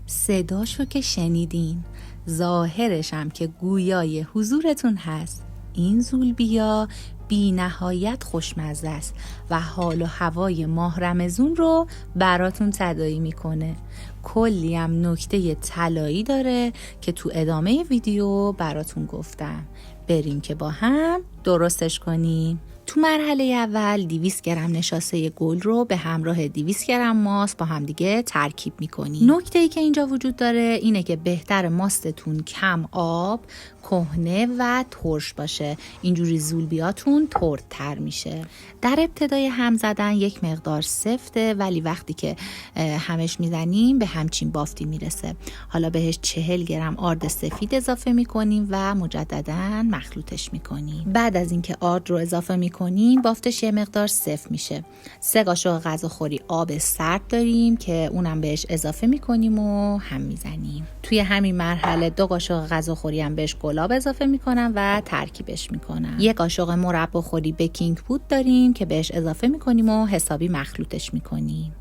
صداشو که شنیدین، ظاهرش هم که گویای حضورتون هست. این زولبیا بی نهایت خوشمزه است و حال و هوای ماه رمضون رو براتون تداعی میکنه. کلی هم نکته طلایی داره که تو ادامه ویدیو براتون گفتم. بریم که با هم درستش کنیم. تو مرحله اول 200 گرم نشاسته گل رو به همراه 200 گرم ماست با همدیگه ترکیب میکنیم. نکته‌ای که اینجا وجود داره اینه که بهتر ماستتون کم آب، کهنه و ترش باشه. اینجوری زولبیاتون تردتر میشه. در ابتدای هم زدن یک مقدار سفته، ولی وقتی که همش میزنیم به همچین بافتی میرسه. حالا بهش 40 گرم آرد سفید اضافه میکنیم و مجددا مخلوطش میکنیم. بعد از اینکه آرد رو اضافه میکنیم بافتش یه مقدار سفت میشه. 3 قاشق غذاخوری آب سرد داریم که اونم بهش اضافه میکنیم و هم میزنیم. توی همین مرحله 2 قاشق غذاخوری هم بهش گلاب اضافه میکنم و ترکیبش میکنم. 1 قاشق مرباخوری بیکینگ پود داریم که بهش اضافه میکنیم و حسابی مخلوطش میکنیم.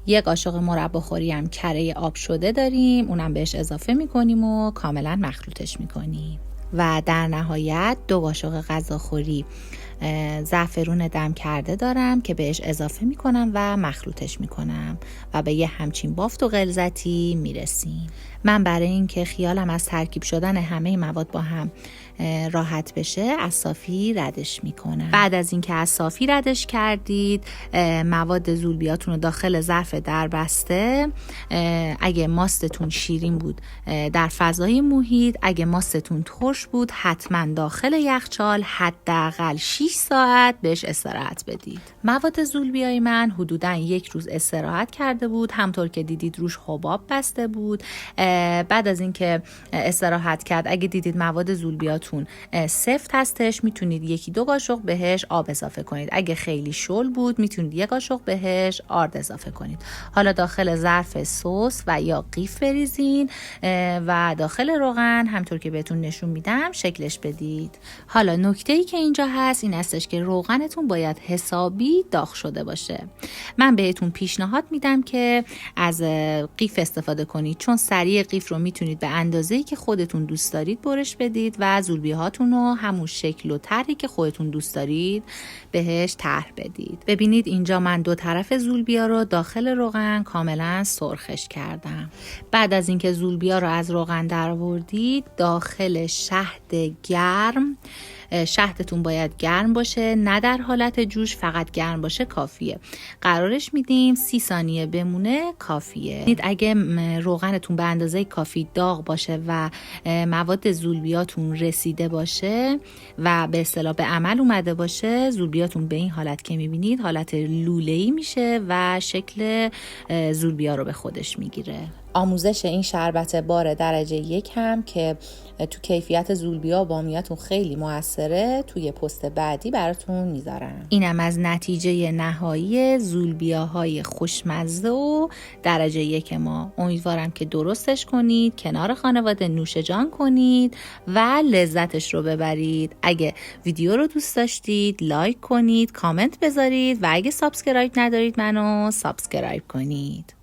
1 قاشق مرباخوری هم کره آب شده داریم، اونم بهش اضافه میکنیم و کاملا مخلوطش میکنیم. و در نهایت 2 قاشق غذاخوری زعفرون دم کرده دارم که بهش اضافه میکنم و مخلوطش میکنم و به یه همچین بافت و غلظتی میرسیم. من برای اینکه خیالم از ترکیب شدن همه مواد با هم راحت بشه از صافی ردش میکنم. بعد از اینکه از صافی ردش کردید مواد زولبیاتون رو داخل ظرف دربسته، اگه ماستتون شیرین بود در فضای محیط، اگه ماستتون ترش بود حتما داخل یخچال حداقل 6 ساعت بهش استراحت بدید. مواد زولبیای من حدوداً 1 روز استراحت کرده بود، همطور که دیدید روش حباب بسته بود. بعد از اینکه استراحت کرد اگه دیدید مواد زولبیاتون سفت هستش میتونید 1-2 قاشق بهش آب اضافه کنید. اگه خیلی شل بود میتونید 1 قاشق بهش آرد اضافه کنید. حالا داخل ظرف سس و یا قیف بریزین و داخل روغن همطور که بهتون نشون میدم شکلش بدید. حالا نکته‌ای که اینجا هست این هستش که روغنتون باید حسابی داغ شده باشه. من بهتون پیشنهاد میدم که از قیف استفاده کنید، چون سریع قیف رو میتونید به اندازه‌ای که خودتون دوست دارید برش بدید و زولبیاهاتون رو همون شکل و طرحی که خودتون دوست دارید بهش طرح بدید. ببینید اینجا من 2 طرف زولبیا رو داخل روغن کاملا سرخش کردم. بعد از اینکه زولبیا رو از روغن درآوردید داخل شهد گرم، شهدتون باید گرم باشه، نه در حالت جوش، فقط گرم باشه کافیه. قرارش میدیم 30 ثانیه بمونه کافیه. اگه روغنتون به اندازه کافی داغ باشه و مواد زولبیاتون رسیده باشه و به اصطلاح به عمل اومده باشه، زولبیاتون به این حالت که میبینید حالت لوله‌ای میشه و شکل زولبیا رو به خودش میگیره. آموزش این شربت بار درجه 1 هم که تو کیفیت زولبیا و بامیاتون خیلی موثره توی پست بعدی براتون میذارم. اینم از نتیجه نهایی زولبیاهای خوشمزه و درجه 1 ما. امیدوارم که درستش کنید، کنار خانواده نوش جان کنید و لذتش رو ببرید. اگه ویدیو رو دوست داشتید لایک کنید، کامنت بذارید و اگه سابسکرایب ندارید منو سابسکرایب کنید.